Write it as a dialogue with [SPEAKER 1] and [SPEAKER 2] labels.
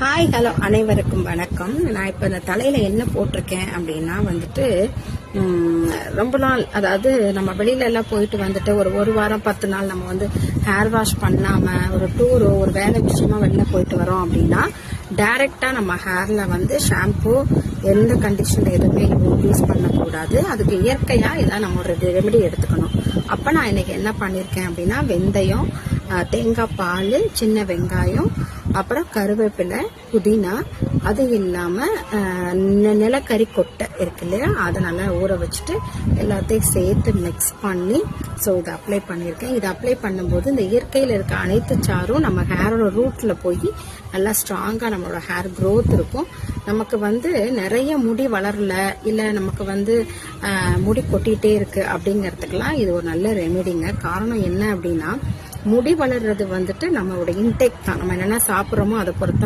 [SPEAKER 1] Hi hello அனைவருக்கும் வணக்கம். நான் இப்போ இந்த தலையில் என்ன போட்டிருக்கேன் அப்படின்னா வந்துட்டு ரொம்ப நாள், அதாவது நம்ம வெளியில எல்லாம் போயிட்டு வந்துட்டு ஒரு வாரம் 10 நாள் நம்ம வந்து ஹேர் வாஷ் பண்ணாமல் ஒரு டூரோ ஒரு வேலை விஷயமா வெளில போயிட்டு வரோம் அப்படின்னா டைரெக்டாக நம்ம ஹேரில் வந்து ஷாம்பு எந்த கண்டிஷனில் எதுவுமே யூஸ் பண்ணக்கூடாது. அதுக்கு இயற்கையாக இதான் நம்ம ஒரு ரெமெடி எடுத்துக்கணும். அப்போ நான் இன்னைக்கு என்ன பண்ணியிருக்கேன் அப்படின்னா வெந்தயம், தேங்காய் பால், சின்ன வெங்காயம், அப்புறம் கருவேப்பிலை, புதினா, அது இல்லாமல் நிலக்கரி கொட்டை இருக்கு இல்லையா, அதை நல்லா ஊற வச்சுட்டு எல்லாத்தையும் சேர்த்து மிக்ஸ் பண்ணி இதை அப்ளை பண்ணியிருக்கேன். இதை அப்ளை பண்ணும்போது இந்த இயற்கையில் இருக்க அனைத்து சாரும் நம்ம ஹேரோட ரூட்டில் போய் நல்லா ஸ்ட்ராங்காக நம்மளோட ஹேர் க்ரோத் இருக்கும். நமக்கு வந்து நிறைய முடி வளரல, இல்லை நமக்கு வந்து முடி கொட்டிகிட்டே இருக்கு அப்படிங்கிறதுக்கெல்லாம் இது ஒரு நல்ல ரெமெடிங்க. காரணம் என்ன அப்படின்னா, முடி வளர்றது வந்துட்டு நம்மளோட இன்டேக் தான். நம்ம என்னென்ன சாப்பிட்றோமோ அதை பொறுத்து